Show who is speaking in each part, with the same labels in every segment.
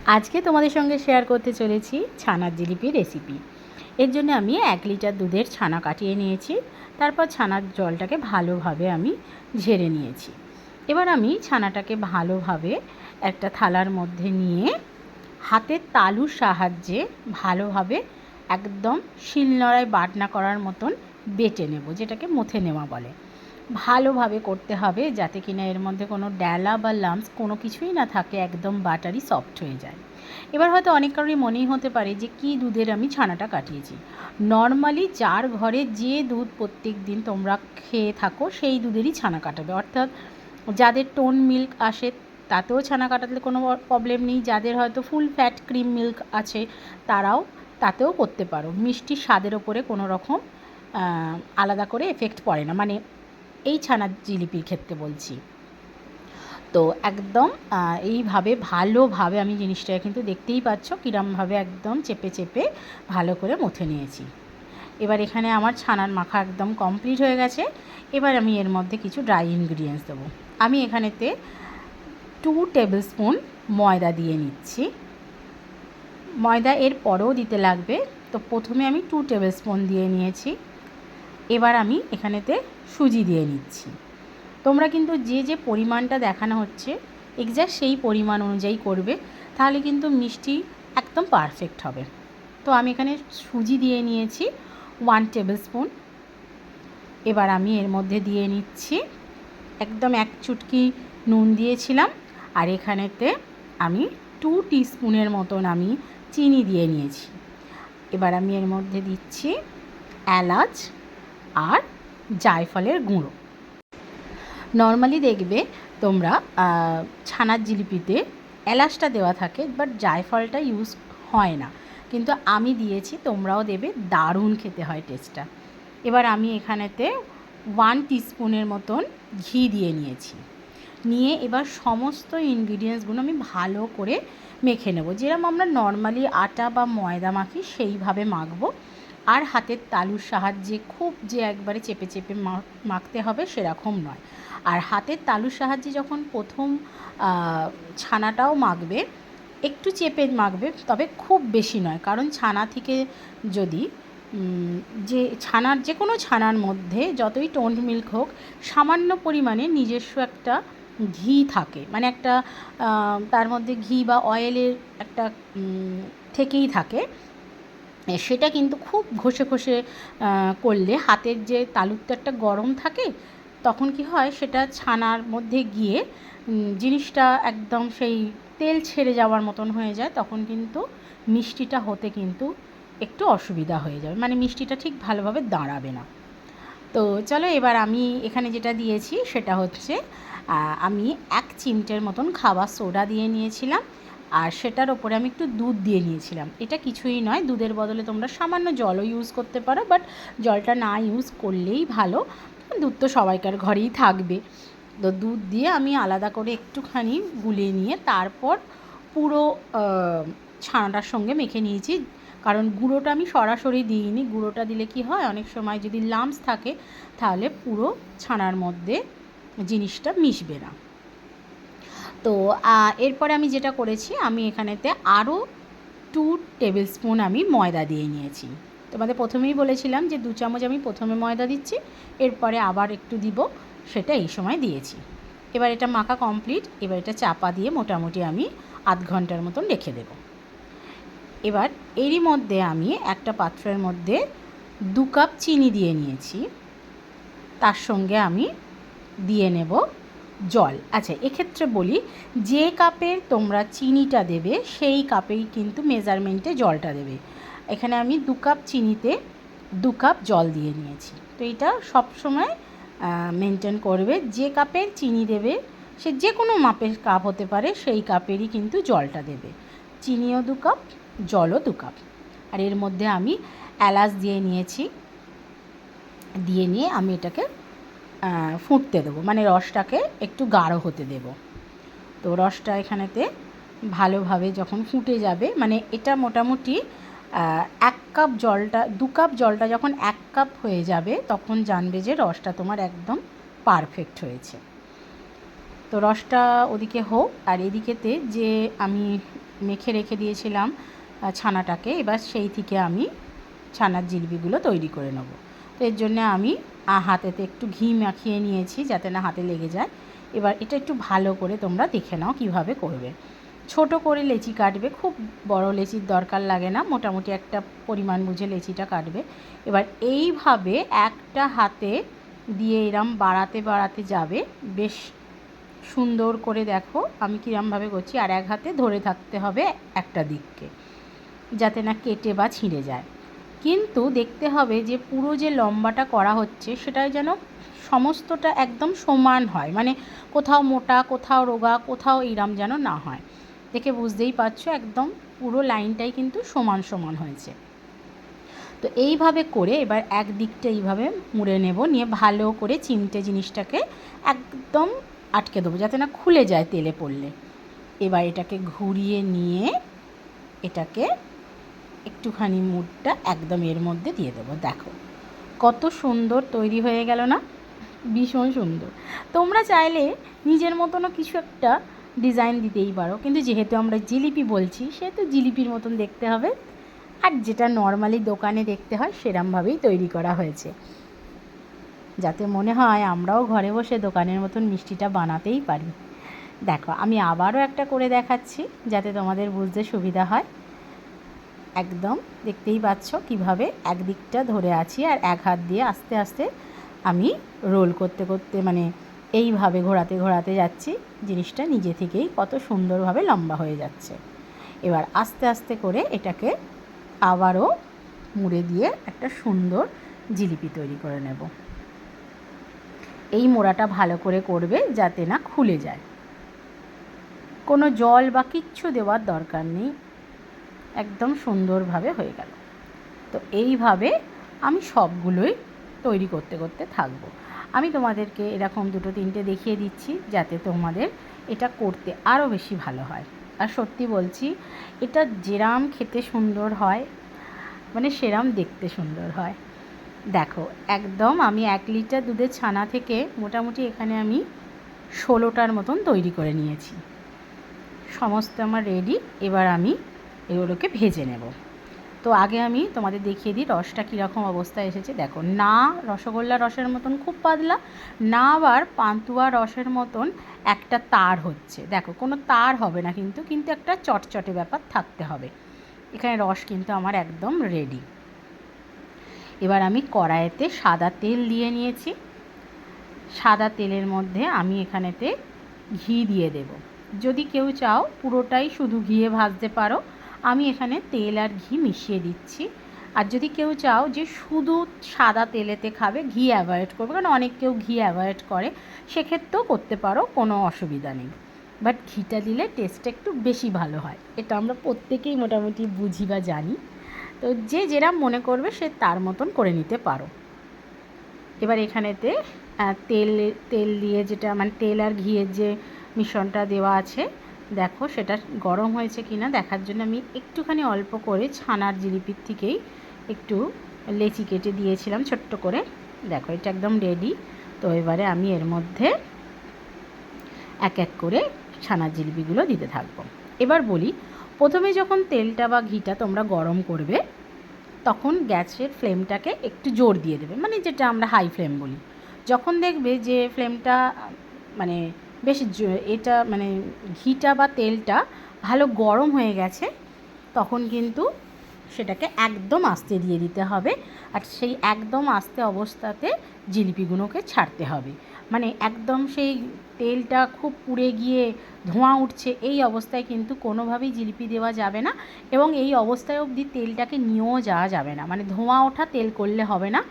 Speaker 1: আজকে তোমাদের সঙ্গে শেয়ার করতে চলেছি ছানার জিলিপি রেসিপি। এর জন্য আমি 1 লিটার দুধের ছানা কাটিয়ে নিয়েছি। তারপর ছানার জলটাকে ভালোভাবে আমি ঝেড়ে নিয়েছি। এবার আমি ছানাটাকে ভালোভাবে একটা থালার মধ্যে নিয়ে হাতের তালুর সাহায্যে ভালোভাবে একদম শিলনোড়ায় বাটনা করার মতন বেটে নেব, যেটাকে মথে নেওয়া বলে। ভালোভাবে করতে হবে যাতে কিনা এর মধ্যে কোনো ড্যালা বা লাম্পস কোনো কিছুই না থাকে, একদম বাটারি সফট হয়ে যায়। এবার হয়তো অনেক কারণে মনেই হতে পারে যে কী দুধের আমি ছানাটা কাটিয়েছি। নর্মালি যার ঘরে যে দুধ প্রত্যেক দিন তোমরা খেয়ে থাকো সেই দুধেরই ছানা কাটাবে, অর্থাৎ যাদের টোন মিল্ক আসে তাতেও ছানা কাটাতে কোনো প্রবলেম নেই। যাদের হয়তো ফুল ফ্যাট ক্রিম মিল্ক আছে তারাও তাতেও করতে পারো। মিষ্টির স্বাদের ওপরে কোনো রকম আলাদা করে এফেক্ট পড়ে না, মানে এই ছানার জিলিপির ক্ষেত্রে বলছি। তো একদম এইভাবে ভালোভাবে আমি জিনিসটা কিন্তু দেখতেই পাচ্ছ কীরমভাবে একদম চেপে চেপে ভালো করে মথে নিয়েছি। এবার এখানে আমার ছানার মাখা একদম কমপ্লিট হয়ে গেছে। এবার আমি এর মধ্যে কিছু ড্রাই ইনগ্রিডিয়েন্টস দেবো। আমি এখানেতে 2 টেবিল স্পুন ময়দা দিয়ে নিচ্ছি। ময়দা এর পরেও দিতে লাগবে, তো প্রথমে আমি 2 টেবিল স্পুন দিয়ে নিয়েছি। এবার আমি এখানেতে সুজি দিয়ে নিচ্ছি। তোমরা কিন্তু যে যে পরিমাণটা দেখানো হচ্ছে এক্স্যাক্ট সেই পরিমাণ অনুযায়ী করবে, তাহলে কিন্তু মিষ্টি একদম পারফেক্ট হবে। তো আমি এখানে সুজি দিয়ে নিয়েছি 1 টেবিল স্পুন। এবার আমি এর মধ্যে দিয়ে নিচ্ছি একদম 1 চুটকি নুন দিয়েছিলাম, আর এখানেতে আমি 2 টিস্পুনের মতন আমি চিনি দিয়ে নিয়েছি। এবার আমি এর মধ্যে দিচ্ছি এলাচ আর জায়ফলের গুঁড়ো। নর্মালি দেখবে তোমরা ছানার জিলিপিতে এলাচটা দেওয়া থাকে, বাট জায়ফলটা ইউজ হয় না, কিন্তু আমি দিয়েছি, তোমরাও দেবে, দারুণ খেতে হয় টেস্টটা। এবার আমি এখানেতে 1 টিস্পুনের মতন ঘি দিয়ে নিয়েছি। নিয়ে এবার সমস্ত ইনগ্রিডিয়েন্টসগুলো আমি ভালো করে মেখে নেব, যেরকম আমরা নর্মালি আটা বা ময়দা মাখি সেইভাবে মাখবো। আর হাতের তালুর সাহায্যে খুব যে একবারে চেপে চেপে মাখতে হবে সেরকম নয়। আর হাতের তালুর সাহায্যে যখন প্রথম ছানাটাও মাখবে একটু চেপে মাখবে, তবে খুব বেশি নয়, কারণ ছানা থেকে যদি যে ছানার যে কোনো ছানার মধ্যে যতই টোন্ড মিল্ক হোক সামান্য পরিমাণে নিজস্ব একটা ঘি থাকে, মানে একটা তার মধ্যে ঘি বা অয়েলের একটা থেকেই থাকে। সেটা কিন্তু খুব ঘষে ঘষে করলে হাতের যে তালুতে একটা গরম থাকে, তখন কি হয় সেটা ছানার মধ্যে গিয়ে জিনিসটা একদম সেই তেল ছেড়ে যাওয়ার মতন হয়ে যায়, তখন কিন্তু মিষ্টিটা হতে কিন্তু একটু অসুবিধা হয়ে যাবে, মানে মিষ্টিটা ঠিক ভালোভাবে দাঁড়াবে না। তো চলো, এবার আমি এখানে যেটা দিয়েছি সেটা হচ্ছে আমি 1 চিমটের মতন খাবার সোডা দিয়ে নিয়েছিলাম, আর সেটার ওপরে আমি একটু দুধ দিয়ে নিয়েছিলাম। এটা কিছুই নয়, দুধের বদলে তোমরা সামান্য জলও ইউজ করতে পারো, বাট জলটা না ইউজ করলেই ভালো, দুধ তো সবাইকার ঘরেই থাকবে। তো দুধ দিয়ে আমি আলাদা করে একটুখানি গুলিয়ে নিয়ে তারপর পুরো ছানাটার সঙ্গে মেখে নিয়েছি। কারণ গুঁড়োটা আমি সরাসরি দিইনি, গুঁড়োটা দিলে কি হয় অনেক সময় যদি লাম্পস থাকে তাহলে পুরো ছানার মধ্যে জিনিসটা মিশবে না। তো এরপরে আমি যেটা করেছি, আমি এখানেতে আরও 2 টেবিল স্পুন আমি ময়দা দিয়ে নিয়েছি। তোমাদের প্রথমেই বলেছিলাম যে 2 চামচ আমি প্রথমে ময়দা দিচ্ছি, এরপরে আবার একটু দিব, সেটা এই সময় দিয়েছি। এবার এটা মাখা কমপ্লিট। এবার এটা চাপা দিয়ে মোটামুটি আমি আধ ঘন্টার মতন রেখে দেব। এবার এরই মধ্যে আমি একটা পাত্রের মধ্যে 2 কাপ চিনি দিয়ে নিয়েছি, তার সঙ্গে আমি দিয়ে নেব জল। আচ্ছা, এক্ষেত্রে বলি, যে কাপের তোমরা চিনিটা দেবে সেই কাপেই কিন্তু মেজারমেন্টে জলটা দেবে। এখানে আমি 2 কাপ চিনিতে 2 কাপ জল দিয়ে নিয়েছি। তো এটা সবসময় মেনটেন করবে, যে কাপের চিনি দেবে সে যে কোনো মাপের কাপ হতে পারে, সেই কাপেরই কিন্তু জলটা দেবে। চিনিও 2 কাপ, জলও 2 কাপ। আর এর মধ্যে আমি এলাচ দিয়ে নিয়েছি, দিয়ে নিয়ে আমি এটাকে ফুটতে দেবো, মানে রসটাকে একটু গাঢ় হতে দেব। তো রসটা এখানেতে ভালোভাবে যখন ফুটে যাবে, মানে এটা মোটামুটি 1 কাপ জলটা 2 কাপ জলটা যখন 1 কাপ হয়ে যাবে তখন জানবে যে রসটা তোমার একদম পারফেক্ট হয়েছে। তো রসটা ওদিকে হোক, আর এদিকেতে যে আমি মেখে রেখে দিয়েছিলাম ছানাটাকে। এবার সেই থেকে আমি ছানার জিলিপিগুলো তৈরি করে নেব। তো এর জন্য আমি হাতেতে একটু ঘি মাখিয়ে নিয়েছি যাতে না হাতে লেগে যায়। এবার এটা একটু ভালো করে তোমরা দেখে নাও কিভাবে করবে। ছোট করে লেচি কাটবে, খুব বড় লেচির দরকার লাগে না, মোটামুটি একটা পরিমাণ বুঝে লেচিটা কাটবে। এবার এইভাবে একটা হাতে দিয়ে এরম বাড়াতে বাড়াতে যাবে, বেশ সুন্দর করে দেখো আমি কীরমভাবে করছি। আর এক হাতে ধরে থাকতে হবে একটা দিককে যাতে না কেটে বা ছিঁড়ে যায়। কিন্তু দেখতে হবে যে পুরো যে লম্বাটা করা হচ্ছে সেটা যেন সমস্তটা একদম সমান হয়, মানে কোথাও মোটা, কোথাও রোগা, কোথাও এইরম যেন না হয়। দেখে বুঝতেই পারছো একদম পুরো লাইনটাই কিন্তু সমান সমান হয়েছে। তো এইভাবে করে এবার এক দিকটা এইভাবে মুড়ে নেব, নিয়ে ভালো করে চিমটে জিনিসটাকে একদম আটকে দেবো যাতে না খুলে যায় তেলে পড়লে। এবার এটাকে ঘুরিয়ে নিয়ে এটাকে একটুখানি মুড়টা একদম এর মধ্যে দিয়ে দেবো। দেখো কত সুন্দর তৈরি হয়ে গেল না, ভীষণ সুন্দর। তোমরা চাইলে নিজের মতনও কিছু একটা ডিজাইন দিতেই পারো, কিন্তু যেহেতু আমরা জিলিপি বলছি সেহেতু জিলিপির মতন দেখতে হবে, আর যেটা নর্মালি দোকানে দেখতে হয় সেরমভাবেই তৈরি করা হয়েছে, যাতে মনে হয় আমরাও ঘরে বসে দোকানের মতন মিষ্টিটা বানাতেই পারি। দেখো আমি আবারও একটা করে দেখাচ্ছি যাতে তোমাদের বুঝতে সুবিধা হয়। একদম দেখতেই পাচ্ছ কিভাবে একদিকটা ধরে আছি আর এক হাত দিয়ে আস্তে আস্তে আমি রোল করতে করতে, মানে এইভাবে ঘোরাতে ঘোরাতে যাচ্ছি, জিনিসটা নিজে থেকেই কত সুন্দরভাবে লম্বা হয়ে যাচ্ছে। এবার আস্তে আস্তে করে এটাকে আবারও মুড়ে দিয়ে একটা সুন্দর জিলিপি তৈরি করে নেব। এই মোড়াটা ভালো করে করবে যাতে না খুলে যায়, কোনো জল বা কিচ্ছু দেওয়ার দরকার নেই, একদম সুন্দরভাবে হয়ে গেল। তো এইভাবে আমি সবগুলোই তৈরি করতে করতে থাকবো। আমি তোমাদেরকে এরকম দুটো তিনটে দেখিয়ে দিচ্ছি যাতে তোমাদের এটা করতে আরও বেশি ভালো হয়। আর সত্যি বলছি এটা যেরাম খেতে সুন্দর হয়, মানে সেরাম দেখতে সুন্দর হয়। দেখো একদম আমি 1 লিটার দুধের ছানা থেকে মোটামুটি এখানে আমি 16টার মতন তৈরি করে নিয়েছি। সমস্ত আমার রেডি। এবার আমি এগুলোকে ভেজে নেব। তো আগে আমি তোমাদের দেখিয়ে দিই রসটা কীরকম অবস্থায় এসেছে। দেখো না রসগোল্লা রসের মতন খুব পাতলা, না আবার পান্তুয়া রসের মতন একটা তার হচ্ছে। দেখো কোনো তার হবে না, কিন্তু একটা চটচটে ব্যাপার থাকতে হবে। এখানে রস কিন্তু আমার একদম রেডি। এবার আমি কড়াইতে সাদা তেল দিয়ে নিয়েছি। সাদা তেলের মধ্যে আমি এখানেতে ঘি দিয়ে দেব। যদি কেউ চাও পুরোটাই শুধু ঘিয়ে ভাজতে পারো, আমি এখানে তেল আর ঘি মিশিয়ে দিচ্ছি। আর যদি কেউ চাও যে শুধু সাদা তেলেতে খাবে, ঘি অ্যাভয়েড করবে, কারণ অনেক কেউ ঘি অ্যাভয়েড করে, সেক্ষেত্রেও করতে পারো, কোনো অসুবিধা নেই। বাট ঘিটা দিলে টেস্টটা একটু বেশি ভালো হয়, এটা আমরা প্রত্যেকেই মোটামুটি বুঝি বা জানি। তো যে যেরম মনে করবে সে তার মতন করে নিতে পারো। এবার এখানেতে তেল দিয়ে যেটা মানে তেল আর ঘিয়ের যে মিশ্রণটা দেওয়া আছে, দেখো সেটা গরম হয়েছে কিনা দেখার জন্য আমি একটুখানি অল্প করে ছানার জিলিপির থেকেই একটু লেচি কেটে দিয়েছিলাম ছোট্ট করে। দেখো এটা একদম রেডি। তো এবারে আমি এর মধ্যে এক এক করে ছানার জিলিপিগুলো দিতে থাকবো। এবার বলি, প্রথমে যখন তেলটা বা ঘিটা তোমরা গরম করবে তখন গ্যাসের ফ্লেমটাকে একটু জোর দিয়ে দেবে, মানে যেটা আমরা হাই ফ্লেম বলি। যখন দেখবে যে ফ্লেমটা মানে বেশ এটা মানে ঘিটা বা তেলটা ভালো গরম হয়ে গেছে, তখন কিন্তু সেটাকে একদম আস্তে দিয়ে দিতে হবে। আর সেই একদম আস্তে অবস্থাতে জিলিপিগুলোকে ছাড়তে হবে, মানে একদম সেই তেলটা খুব পুড়ে গিয়ে ধোঁয়া উঠছে এই অবস্থায় কিন্তু কোনোভাবেই জিলিপি দেওয়া যাবে না, এবং এই অবস্থায় অবধি তেলটাকে নিয়েও যাওয়া যাবে না, মানে ধোঁয়া ওঠা তেল করলে হবে না,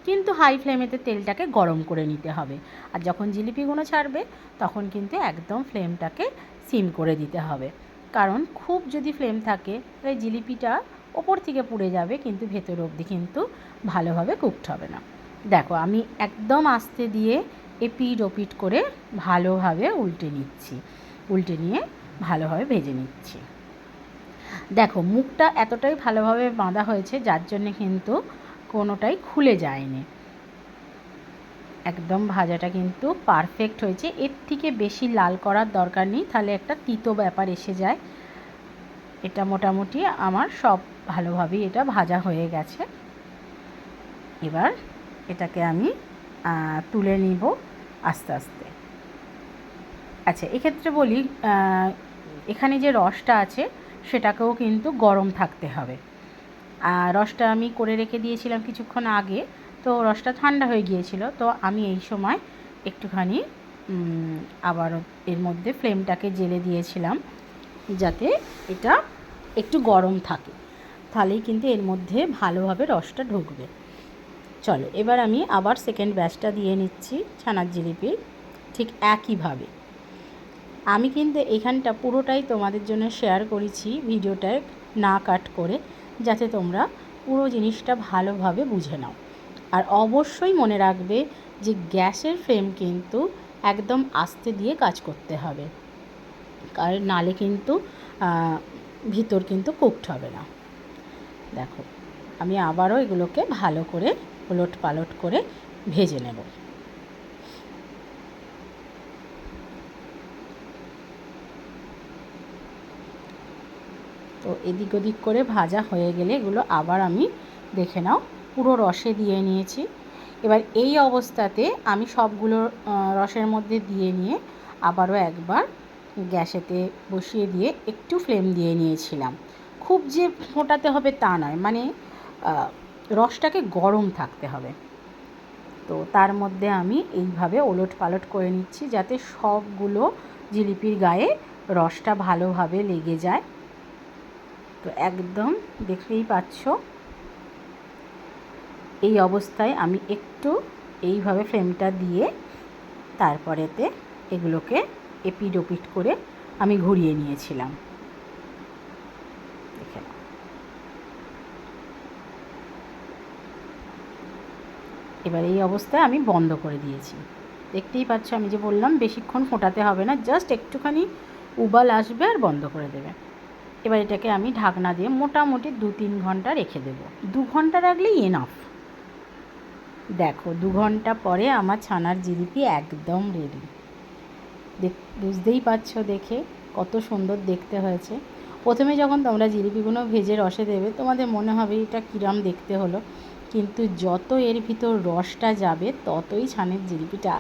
Speaker 1: কিন্তু হাই ফ্লেমেতে তেলটাকে গরম করে নিতে হবে। আর যখন জিলিপিগুলো ছাড়বে তখন কিন্তু একদম ফ্লেমটাকে সিম করে দিতে হবে, কারণ খুব যদি ফ্লেম থাকে তাহলে জিলিপিটা ওপর থেকে পুড়ে যাবে, কিন্তু ভেতর অবধি কিন্তু ভালোভাবে কুকড হবে না। দেখো আমি একদম আস্তে দিয়ে এপিট ওপিট করে ভালোভাবে উল্টে নিচ্ছি, উল্টে নিয়ে ভালোভাবে ভেজে নিচ্ছি। দেখো মুখটা এতটাই ভালোভাবে বাঁধা হয়েছে যার জন্যে কিন্তু কোনোটাই খুলে যায়নি, একদম ভাজাটা কিন্তু পারফেক্ট হয়েছে। এর থেকে বেশি লাল করার দরকার নেই, তাহলে একটা তিতো ব্যাপার এসে যায়। এটা মোটামুটি আমার সব ভালোভাবেই এটা ভাজা হয়ে গেছে। এবার এটাকে আমি তুলে নিব আস্তে আস্তে। আচ্ছা, এক্ষেত্রে বলি, এখানে যে রসটা আছে সেটাকেও কিন্তু গরম থাকতে হবে। রসটা আমি করে রেখে দিয়েছিলাম কিছুক্ষণ আগে, তো রসটা ঠান্ডা হয়ে গিয়েছিল। তো আমি এই সময় একটুখানি আবার এর মধ্যে ফ্লেমটাকে জ্বেলে দিয়েছিলাম যাতে এটা একটু গরম থাকে, তাহলেই কিন্তু এর মধ্যে ভালোভাবে রসটা ঢুকবে। চলো, এবার আমি আবার সেকেন্ড ব্যাচটা দিয়ে নিচ্ছি ছানার জিলিপি ঠিক একইভাবে। আমি কিন্তু এখানটা পুরোটাই তোমাদের জন্য শেয়ার করেছি ভিডিওটায় না কাট করে, যাতে তোমরা পুরো জিনিসটা ভালোভাবে বুঝে নাও। আর অবশ্যই মনে রাখবে যে গ্যাসের ফ্লেম কিন্তু একদম আস্তে দিয়ে কাজ করতে হবে, কারণ নালে কিন্তু ভিতর কিন্তু কুকড হবে না। দেখো, আমি আবারও এগুলোকে ভালো করে ওলট পালট করে ভেজে নেব। তো এদিক ওদিক করে ভাজা হয়ে গেলে এগুলো আবার আমি দেখে নাও পুরো রসে দিয়ে নিয়েছি। এবার এই অবস্থাতে আমি সবগুলো রসের মধ্যে দিয়ে নিয়ে আবারও একবার গ্যাসেতে বসিয়ে দিয়ে একটু ফ্লেম দিয়ে নিয়েছিলাম। খুব যে ফোটাতে হবে তা নয়, মানে রসটাকে গরম থাকতে হবে। তো তার মধ্যে আমি এইভাবে ওলট পালট করে নিচ্ছি যাতে সবগুলো জিলিপির গায়ে রসটা ভালোভাবে লেগে যায়। তো একদম দেখতেই পাচ্ছ, এই অবস্থায় আমি একটু এইভাবে ফ্লেমটা দিয়ে তারপরেতে এগুলোকে এপিট ওপিট করে আমি ঘুরিয়ে নিয়েছিলাম। দেখে নাও, এবার এই অবস্থায় আমি বন্ধ করে দিয়েছি। দেখতেই পাচ্ছ, আমি যে বললাম বেশিক্ষণ ফোটাতে হবে না, জাস্ট একটুখানি উবাল আসবে আর বন্ধ করে দেবে। এবার এটাকে আমি ঢাকনা দিয়ে মোটামুটি 2-3 ঘন্টা রেখে দেব। 2 ঘন্টা রাখলেই এনাফ। দেখো, 2 ঘন্টা পরে আমার ছানার জিলিপি একদম রেডি। বুঝতেই পারছো দেখে কত সুন্দর দেখতে হয়েছে। প্রথমে যখন তোমরা জিলিপিগুলো ভেজে রসে দেবে তোমাদের মনে হবে এটা কিরম দেখতে হলো, কিন্তু যত এর ভিতর রসটা যাবে ততই ছানের জিলিপিটা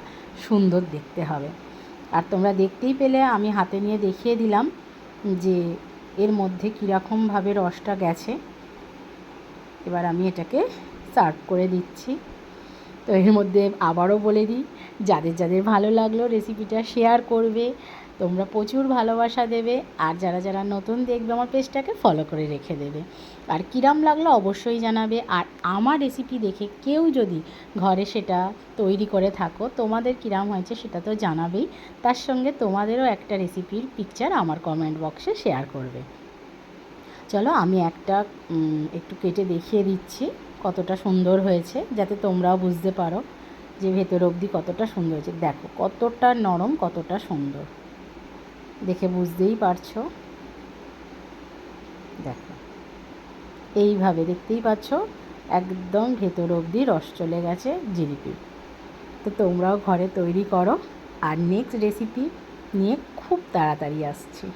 Speaker 1: সুন্দর দেখতে হবে। আর তোমরা দেখতেই পেলে, আমি হাতে নিয়ে দেখিয়ে দিলাম যে এর মধ্যে কীরকমভাবে রসটা গেছে। এবার আমি এটাকে সার্ভ করে দিচ্ছি। তো এর মধ্যে আবারও বলে দিই, যাদের যাদের ভালো লাগলো রেসিপিটা শেয়ার করবে, তোমরা প্রচুর ভালোবাসা দেবে। আর যারা যারা নতুন দেখবে আমার পেজটাকে ফলো করে রেখে দেবে। আর কিরাম লাগলো অবশ্যই জানাবে। আর আমার রেসিপি দেখে কেউ যদি ঘরে সেটা তৈরি করে থাকো, তোমাদের কিরাম হয়েছে সেটা তো জানাবেই, তার সঙ্গে তোমাদেরও একটা রেসিপির পিকচার আমার কমেন্ট বক্সে শেয়ার করবে। চলো, আমি একটা একটু কেটে দেখিয়ে দিচ্ছি কতটা সুন্দর হয়েছে, যাতে তোমরাও বুঝতে পারো যে ভেতর অবধি কতটা সুন্দর হয়েছে। দেখো কতটা নরম, কতটা সুন্দর, দেখে বুঝতেই পারছো। দেখো এইভাবে দেখতেই পাচ্ছ, একদম ভেতর অবধি রস চলে গেছে জিলিপি। তো তোমরাও ঘরে তৈরি করো। আর নেক্সট রেসিপি নিয়ে খুব তাড়াতাড়ি আসছি।